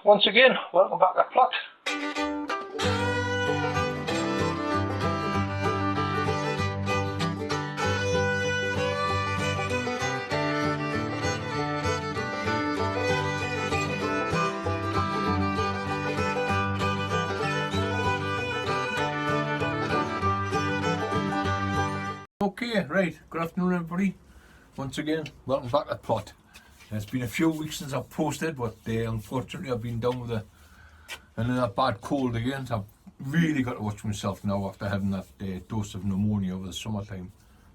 Once again, welcome back to the plot. Okay, right, good afternoon everybody. Once again, welcome back to the plot. It's been a few weeks since I've posted, but unfortunately I've been down with another bad cold again. So I've really got to watch myself now after having that dose of pneumonia over the summertime.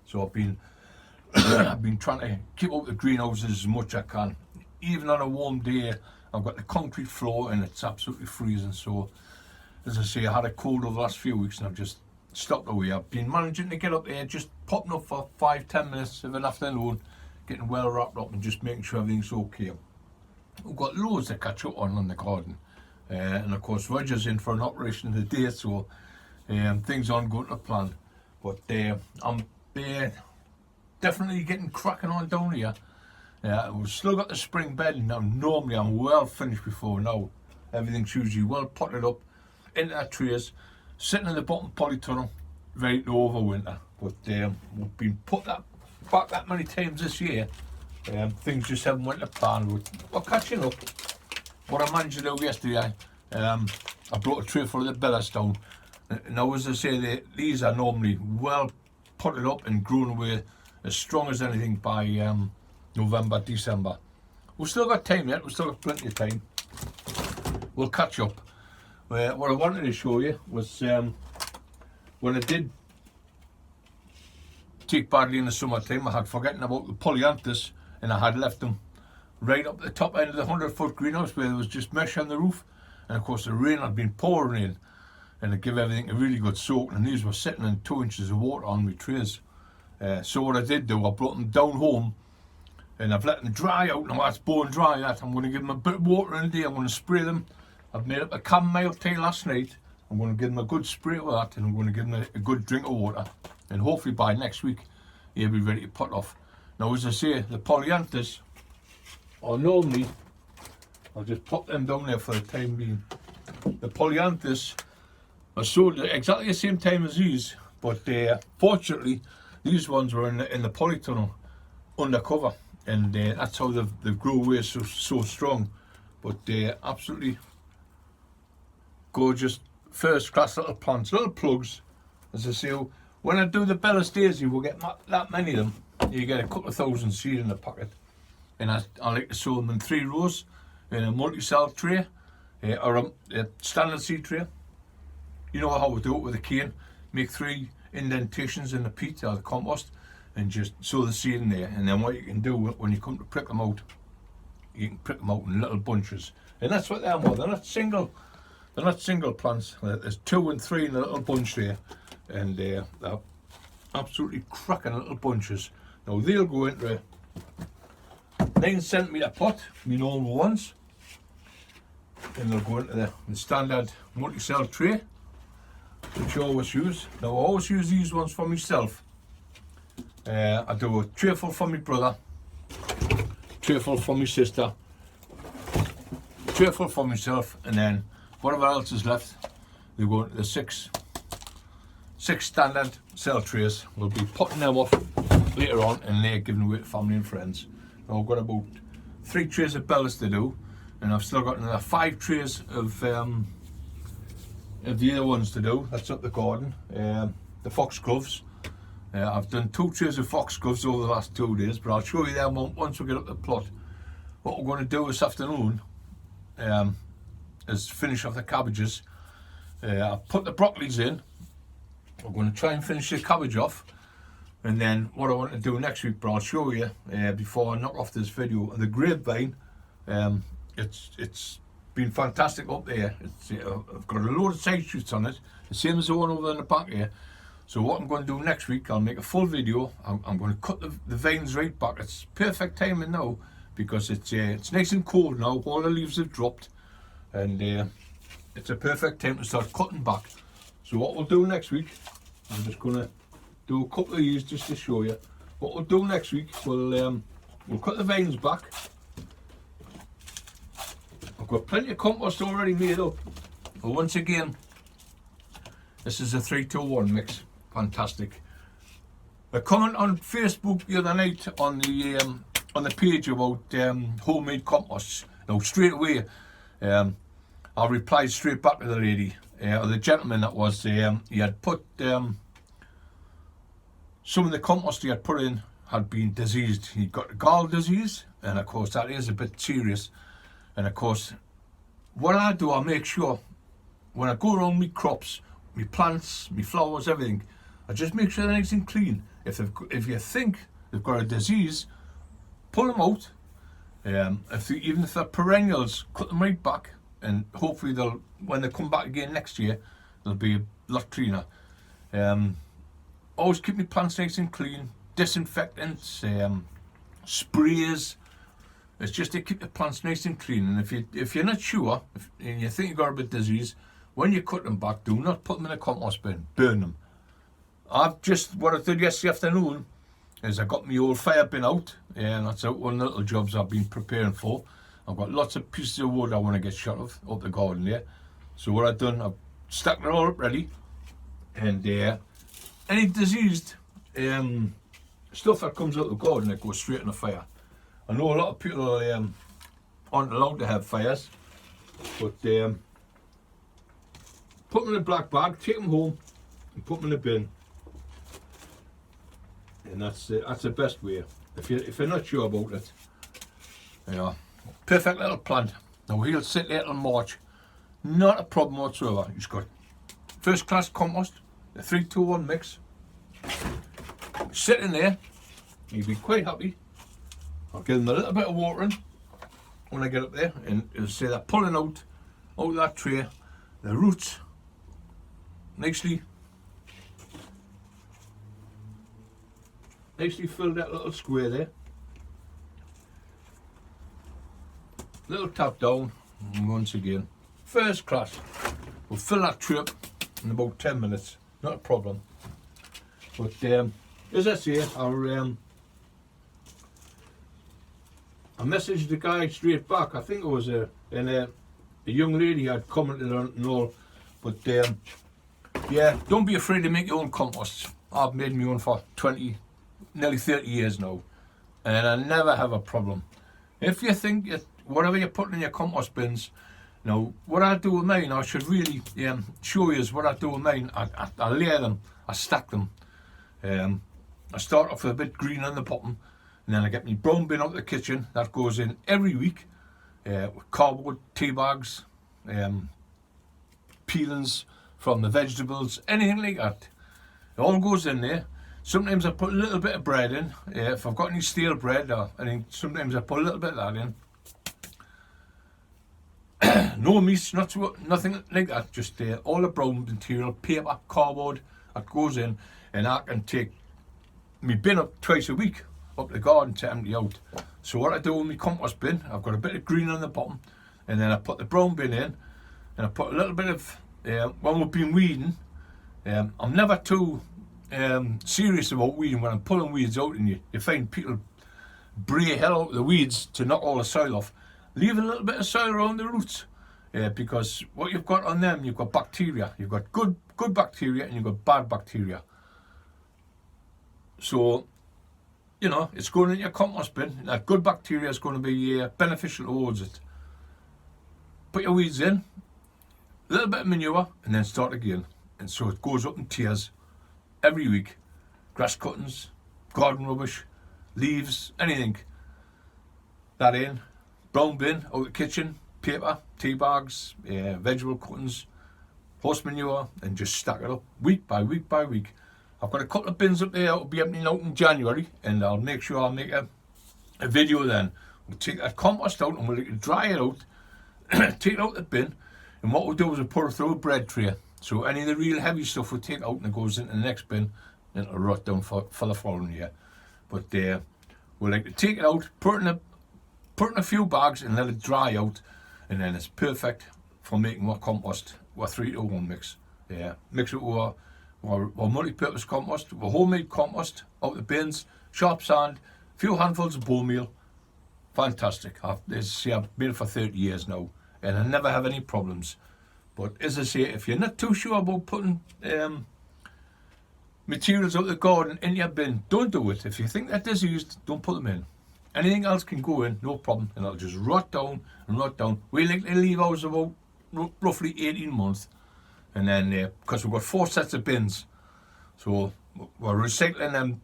So I've been I've been trying to keep out the greenhouses as much as I can. Even on a warm day, I've got the concrete floor and it's absolutely freezing. So as I say, I had a cold over the last few weeks and I've just stopped away. I've been managing to get up there, just popping up for 5-10 minutes of an afternoon, getting well wrapped up and just making sure everything's okay. We've got loads to catch up on the garden, and of course Roger's in for an operation today, so things aren't going to plan. But I'm definitely getting cracking on down here. We've still got the spring bedding now. Normally I'm well finished before now. Everything's usually well potted up into our trays, sitting in the bottom polytunnel, ready to overwinter. But we've been put that back that many times this year. Things just haven't went to plan. We're catching up. What I managed to do yesterday, I brought a tray full of the bellas down. Now, as I say, these are normally well potted up and grown away as strong as anything by November, December. We've still got time yet. We've still got plenty of time. We'll catch up. What I wanted to show you was when I did take badly in the summertime, I had forgotten about the polyanthus and I had left them right up the top end of the 100-foot greenhouse where there was just mesh on the roof, and of course the rain had been pouring in and it gave everything a really good soak, and these were sitting in 2 inches of water on my trays. So what I did do, I brought them down home and I've let them dry out. Now that's bone dry, that I'm going to give them a bit of water in a day. I'm going to spray them. I've made up a chamomile tea last night. I'm going to give them a good spray with that, and I'm going to give them a good drink of water, and hopefully by next week he'll be ready to pot off. Now, as I say, the polyanthus are normally, I'll just pop them down there for the time being. The polyanthus are sold at exactly the same time as these, but fortunately these ones were in the polytunnel undercover, and that's how they've grown away so strong. But absolutely gorgeous, first class little plants, little plugs. As I say, when I do the Bellas Daisy, we'll get that many of them. You get a couple of thousand seed in the packet, and I like to sow them in 3 rows in a multi-cell tray, or a standard seed tray. You know how we do it with a cane. Make 3 indentations in the peat or the compost and just sow the seed in there, and then what you can do when you come to prick them out, you can prick them out in little bunches, and that's what they're more. They're not single plants. There's 2 and 3 in a little bunch there, and they're absolutely cracking little bunches. Now they'll go into a 9-centimetre pot, my normal ones, and they'll go into the standard multi-cell tray, which I always use. Now I always use these ones for myself. I do a tray full for my brother, tray full for my sister, tray full for myself, and then whatever else is left, they go into the six standard cell trays. We'll be putting them off later on, and they're giving away to family and friends. Now I've got about 3 trays of bellas to do, and I've still got another 5 trays of the other ones to do. That's up the garden. The foxgloves. I've done 2 trays of foxgloves over the last 2 days, but I'll show you them once we get up the plot. What we're going to do this afternoon is finish off the cabbages. I've put the broccolis in. We're going to try and finish the cabbage off, and then what I want to do next week, but I'll show you before I knock off this video. The grapevine, it's been fantastic up there. I've got a load of side shoots on it, the same as the one over in the back here. So what I'm going to do next week, I'll make a full video. I'm going to cut the vines right back. It's perfect timing now because it's nice and cold now. All the leaves have dropped, and it's a perfect time to start cutting back. So what we'll do next week, I'm just going to do a couple of these just to show you. What we'll do next week, we'll cut the vines back. I'm got plenty of compost already made up. But once again, this is a 3-2-1 mix. Fantastic. A comment on Facebook the other night on the page about homemade composts. Now straight away, I replied straight back to the lady, or the gentleman that was. He had put some of the compost he had put in had been diseased. He got the gall disease, and of course that is a bit serious. And of course, what I do, I make sure when I go around my crops, my plants, my flowers, everything, I just make sure they're nice and clean. If you think they've got a disease, pull them out. Even if they're perennials, cut them right back, and hopefully when they come back again next year, they'll be a lot cleaner. Always keep my plants nice and clean. Disinfectants, sprays. It's just to keep the plants nice and clean. And if you're not sure, and you think you've got a bit of disease, when you cut them back, do not put them in a compost bin. Burn them. What I did yesterday afternoon is I got my old fire bin out, and that's one of the little jobs I've been preparing for. I've got lots of pieces of wood I want to get shot of up the garden there. So what I've done, I've stacked it all up ready, and any diseased stuff that comes out of the garden, it goes straight in the fire. I know a lot of people aren't allowed to have fires, but put them in a black bag, take them home, and put them in a bin. And that's the best way. If you're not sure about it, perfect little plant. Now he'll sit there till March, not a problem whatsoever. He's got first class compost, the 3-2-1 mix. Sit in there, he'll be quite happy. I'll give him a little bit of watering when I get up there, and you'll see they're pulling out of that tray, the roots nicely fill that little square there. Little tap down, and once again, first class. We'll fill that tray up in about 10 minutes, not a problem. But as I say, I messaged the guy straight back. I think it was a young lady had commented on it and all. But yeah, don't be afraid to make your own compost. I've made my own for 20, nearly 30 years now, and I never have a problem. If you think whatever you're putting in your compost bins, now what I do with mine, I should really show you is what I do with mine. I layer them, I stack them. I start off with a bit green on the bottom, and then I get my brown bin out of the kitchen. That goes in every week with cardboard, tea bags, peelings from the vegetables, anything like that. It all goes in there. Sometimes I put a little bit of bread in. If I've got any stale bread, sometimes I put a little bit of that in. No meat, nothing like that. Just all the brown material, paper, cardboard, that goes in, and I can take my bin up twice a week up the garden to empty out. So what I do with my compost bin, I've got a bit of green on the bottom, and then I put the brown bin in, and I put a little bit of when we've been weeding. I'm never too serious about weeding. When I'm pulling weeds out, and you find people bray hell out of the weeds to knock all the soil off. Leave a little bit of soil around the roots, because what you've got on them, you've got bacteria. You've got good bacteria, and you've got bad bacteria. So, it's going in your compost bin. That good bacteria is going to be beneficial towards it. Put your weeds in, a little bit of manure, and then start again. And so it goes up in tiers every week. Grass cuttings, garden rubbish, leaves, anything. That in. Brown bin out the kitchen, paper, tea bags, vegetable cuttings, horse manure, and just stack it up week by week by week. I've got a couple of bins up there that will be emptying out in January, and I'll make sure I'll make a video then. We'll take that compost out and we'll dry it out, take it out the bin, and what we'll do is we'll put it through a bread tray. So any of the real heavy stuff we'll take out and it goes into the next bin, and it'll rot down for the following year. But we'll like to take it out, put it in a few bags and let it dry out, and then it's perfect for making our compost, our 3-to-1 mix. Mix it with our multi-purpose compost, our homemade compost out the bins, sharp sand, a few handfuls of bone meal. Fantastic. I've made it for 30 years now, and I never have any problems. But as I say, if you're not too sure about putting materials out of the garden in your bin, don't do it. If you think they're diseased, don't put them in. Anything else can go in, no problem, and it'll just rot down and rot down. We like to leave ours about roughly 18 months, and then because we've got 4 sets of bins, so we're recycling them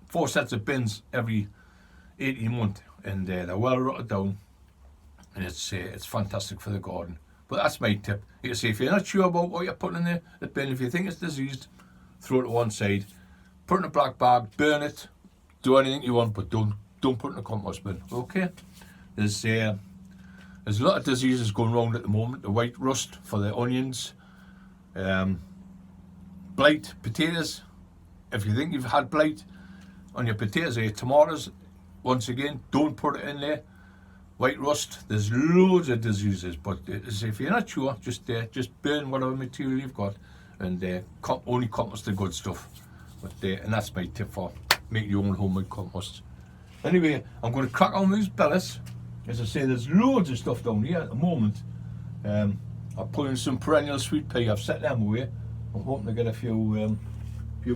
4 sets of bins every 18 months, and they're well rotted down, and it's fantastic for the garden. But that's my tip. You see, if you're not sure about what you're putting in the bin, if you think it's diseased, throw it to one side, put it in a black bag, burn it, do anything you want, but don't put it in a compost bin. Okay? There's a lot of diseases going around at the moment. The white rust for the onions, blight potatoes. If you think you've had blight on your potatoes or your tomatoes, once again, don't put it in there. White rust, there's loads of diseases, but if you're not sure, just burn whatever material you've got, and only compost the good stuff. But and that's my tip for making your own homemade compost. Anyway, I'm going to crack on with these pellets. As I say, there's loads of stuff down here at the moment. I've put in some perennial sweet pea. I've set them away. I'm hoping to get a few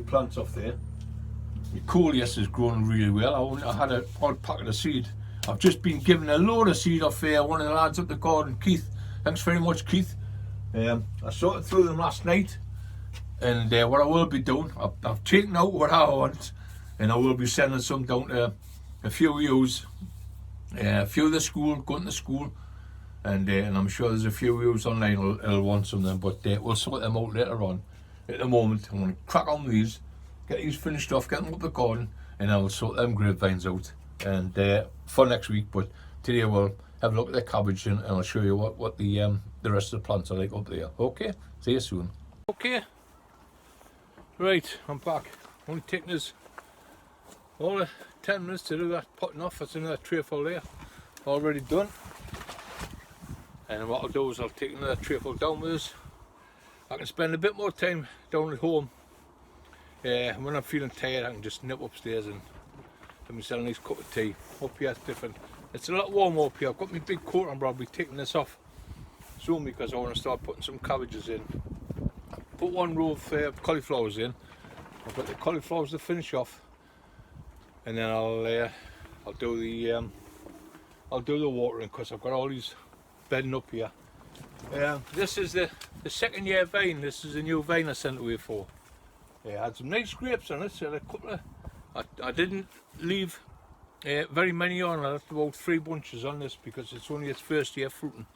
plants off there. The coleus is growing really well. I had an odd packet of seed. I've just been given a load of seed off one of the lads up the garden, Keith. Thanks very much, Keith. I sorted through them last night, and what I will be doing, I've taken out what I want, and I will be sending some down to a few of yous, a few of the school, going to school, and I'm sure there's a few of yous online who'll want some of them, but we'll sort them out later on. At the moment, I'm going to crack on with these, get these finished off, get them up the garden, and I'll sort them grapevines out, and for next week. But today we'll have a look at the cabbage, and I'll show you what the rest of the plants are like up there. Okay, see you soon. Okay, right, I'm back. Only taking us all 10 minutes to do that potting off. That's another tray full there, already done. And what I'll do is I'll take another tray full down with us. I can spend a bit more time down at home. When I'm feeling tired, I can just nip upstairs and have myself a nice cup of tea. Up here it's different. It's a lot warmer up here. I've got my big coat on, but I'll be taking this off soon because I want to start putting some cabbages in. Put one row of cauliflowers in. I've got the cauliflowers to finish off, and then I'll do the watering because I've got all these bedding up here. This is the second year vine. This is a new vine I sent away for. I had some nice grapes on it, so a couple of, I didn't leave very many on. I left about 3 bunches on this because it's only its first year fruiting,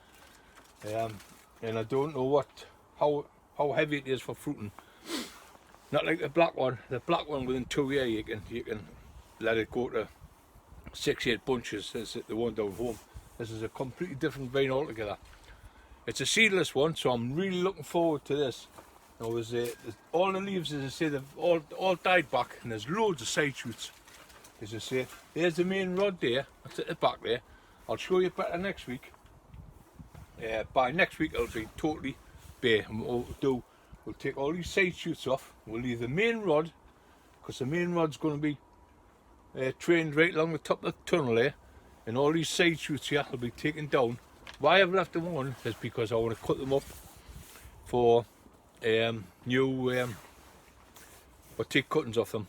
and I don't know how heavy it is for fruiting. Not like the black one. The black one within 2 years you can let it go to 6-8 bunches. As the one down home. This is a completely different vine altogether. It's a seedless one, so I'm really looking forward to this. Now all the leaves, as I say, they've all died back, and there's loads of side shoots. As I say, there's the main rod there, that's at the back there. I'll show you better next week. By next week it'll be totally bare. And we'll take all these side shoots off. We'll leave the main rod, because the main rod's going to be trained right along the top of the tunnel there, and all these side shoots here will be taken down. Why I've left them on is because I want to cut them up for new or take cuttings off them.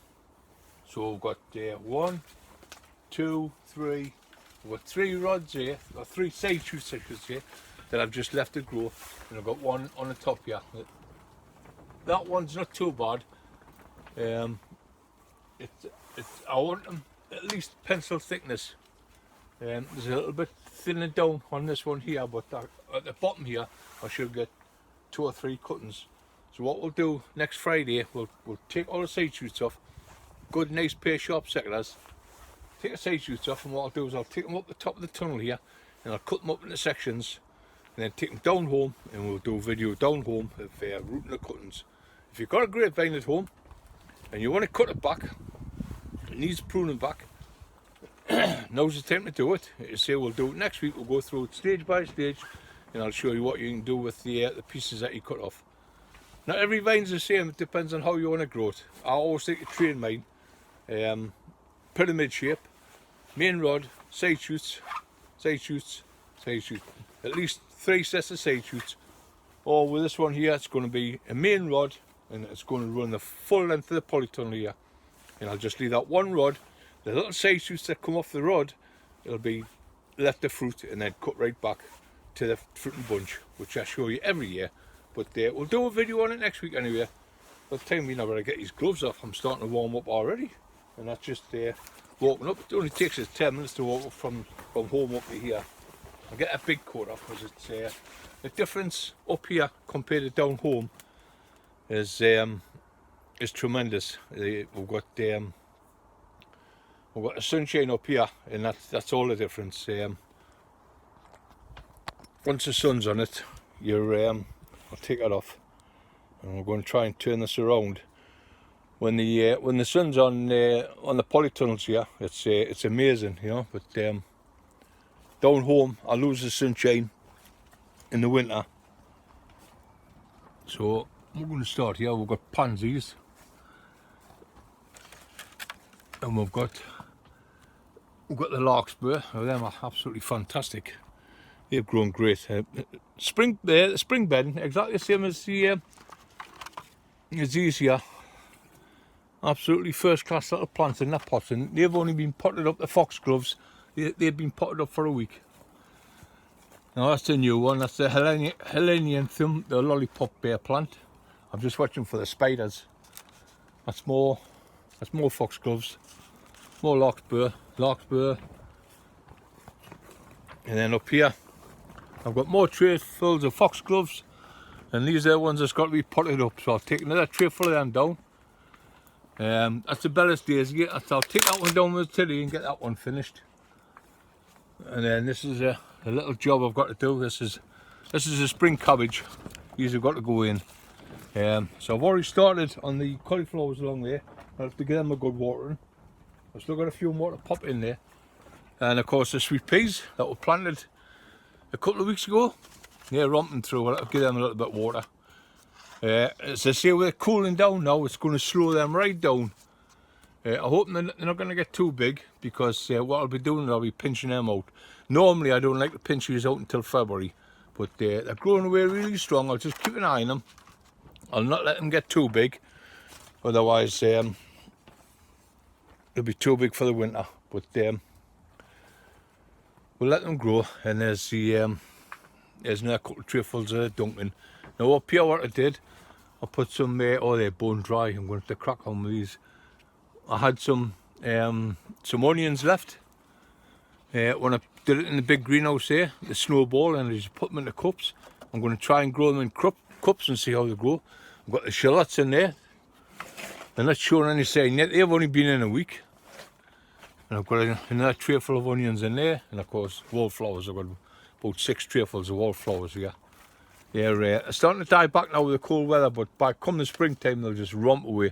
So we've got 1, 2, 3. We've got 3 rods here, or 3 side shoots I should say, that I've just left to grow, and I've got one on the top here. That one's not too bad. I want them at least pencil thickness. There's a little bit thinner down on this one here, but at the bottom here I should get 2 or 3 cuttings. So what we'll do next Friday, we'll take all the side shoots off, good nice pair of sharp secateurs, take the side shoots off, and what I'll do is I'll take them up the top of the tunnel here, and I'll cut them up into sections, and then take them down home, and we'll do a video down home of rooting the cuttings. If you've got a grapevine at home and you want to cut it back, it needs pruning back, now's the time to do it. You say we'll do it next week. We'll go through it stage by stage, and I'll show you what you can do with the pieces that you cut off. Not every vine's the same. It depends on how you want to grow it. I always like to train mine pyramid shape, main rod, side shoots, side shoots, side shoots. At least 3 sets of side shoots, or with this one here, it's going to be a main rod, and it's going to run the full length of the polytunnel here. And I'll just leave that one rod. The little side shoots that come off the rod, it'll be left the fruit and then cut right back to the fruit and bunch, which I show you every year. But we'll do a video on it next week anyway. By the time we know where I get these gloves off, I'm starting to warm up already. And that's just walking up. It only takes us 10 minutes to walk up from home up to here. I'll get a big coat off, because it's the difference up here compared to down home is tremendous. We've got the sunshine up here, and that's all the difference. Once the sun's on it, I'll take it off, and we're going to try and turn this around. When the sun's on the polytunnels here, it's amazing, you know. But down home, I lose the sunshine in the winter. So we're going to start here. We've got pansies, and we've got the larkspur. Now, them are absolutely fantastic. They've grown great. Spring bedding, exactly the same as these here. Absolutely first class little plants in their pots, and they've only been potted up. The foxgloves, they've been potted up for a week. Now that's the new one. That's the Helenianthum, the lollipop bear plant. I'm just watching for the spiders. That's more foxgloves, more larkspur, and then up here I've got more trays full of foxgloves, and these are the ones that's got to be potted up. So I'll take another tray full of them down. That's the Bellis daisy. I'll take that one down with today and get that one finished. And then this is a little job I've got to do. This is a spring cabbage. These have got to go in. So I've already started on the cauliflowers along there. I have to give them a good watering. I've still got a few more to pop in there. And of course the sweet peas that were planted a couple of weeks ago, they're romping through. I'll give them a little bit of water. As I say, we're cooling down now. It's going to slow them right down. I hope they're not going to get too big, because what I'll be doing, I'll be pinching them out. Normally I don't like to pinch these out until February, but they're growing away really strong. I'll just keep an eye on them. I'll not let them get too big, otherwise they'll be too big for the winter. But we'll let them grow. And there's another couple of trayfuls of Duncan. Now up here, what I did, I put some, they're bone dry. I'm going to have to crack on with these. I had some onions left when I did it in the big greenhouse there, the snowball, and I just put them into cups. I'm going to try and grow them in cups and see how they grow. I've got the shallots in there. They're not showing any sign yet. They've only been in a week. And I've got another tray full of onions in there, and of course wallflowers. I've got about 6 trayfuls of wallflowers here. They're starting to die back now with the cold weather, but by come the springtime they'll just romp away,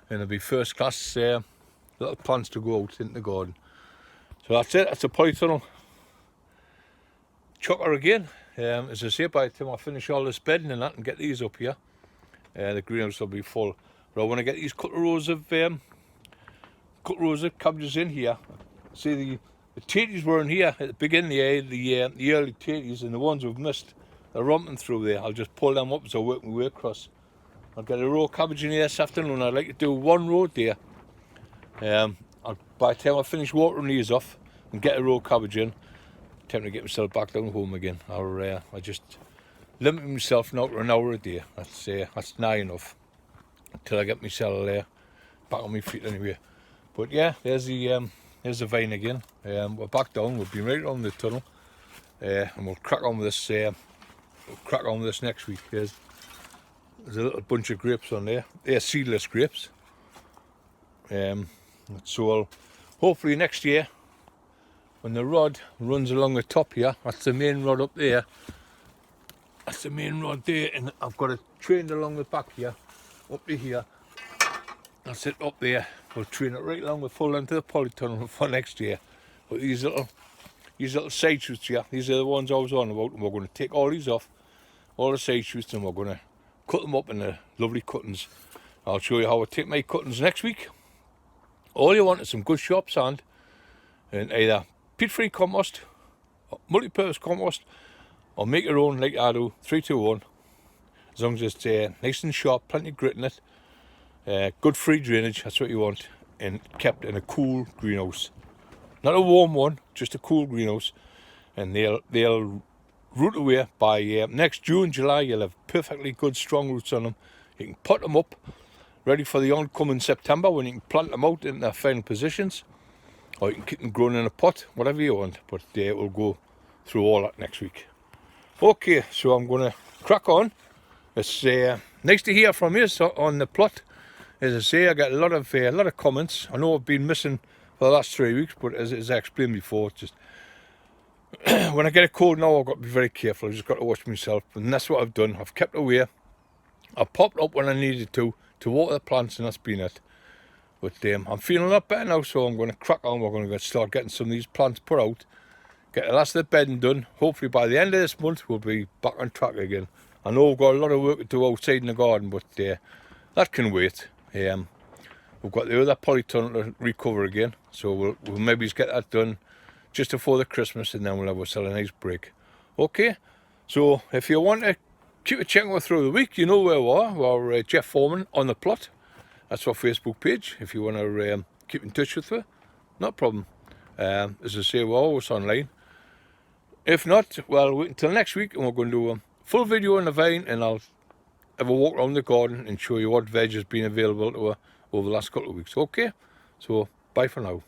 and they'll be first class little plants to go out into the garden. So that's it. That's a polytunnel chocker again. As I say, by the time I finish all this bedding and that and get these up here, the greenhouse will be full. But I want to get these couple of rows of cabbages in here. See, the tatties were in here at the beginning, the early tatties, and the ones we've missed, they're romping through there. I'll just pull them up as I work my way across. I'll get a row of cabbage in here this afternoon. I'd like to do one row there. By the time I finish watering these off and get a row of cabbage in, time to get myself back down home again. I just limit myself now to an hour a day. That's nigh enough until I get myself back on my feet anyway. But yeah, there's the vine again. We're back down. We'll be right on the tunnel, and we'll crack on with this. Next week. There's a little bunch of grapes on there. They're seedless grapes. So hopefully next year, when the rod runs along the top here, that's the main rod up there. That's the main rod there, and I've got it trained along the back here, up to here. That's it up there. We'll train it right along the full length of the polytunnel for next year. But these little side shoots here, these are the ones I was on about, and we're going to take all these off, all the side shoots, and we're going to cut them up into lovely cuttings. I'll show you how I take my cuttings next week. All you want is some good sharp sand, and either peat-free compost, multi-purpose compost, or make your own like I do, 3, 2, 1. As long as it's nice and sharp, plenty of grit in it, good free drainage, that's what you want, and kept in a cool greenhouse. Not a warm one, just a cool greenhouse. And they'll root away by next June, July. You'll have perfectly good, strong roots on them. You can pot them up, ready for the oncoming September when you can plant them out in their final positions. Or you can keep them growing in a pot, whatever you want. But we'll go through all that next week. Okay, so I'm going to crack on. It's nice to hear from you on the plot. As I say, I get a lot of comments. I know I've been missing for the last 3 weeks, but as I explained before, it's just when I get a cold now, I've got to be very careful. I've just got to watch myself, and that's what I've done. I've kept away. I popped up when I needed to water the plants, and that's been it. But I'm feeling a lot better now, so I'm going to crack on. We're going to start getting some of these plants put out, get the last of the bedding done. Hopefully by the end of this month, we'll be back on track again. I know we've got a lot of work to do outside in the garden, but that can wait. We've got the other polytunnel to recover again, so we'll maybe just get that done just before the Christmas, and then we'll have ourselves a nice break. Okay, so if you want to keep a checking us through the week, you know where we are. We're Jeff Foreman on the plot. That's our Facebook page. If you want to keep in touch with her, not a problem. As I say, we're always online. If not, well, wait until next week, and we're going to do a full video on the vine, and I'll have a walk around the garden and show you what veg has been available to her over the last couple of weeks. Okay, so bye for now.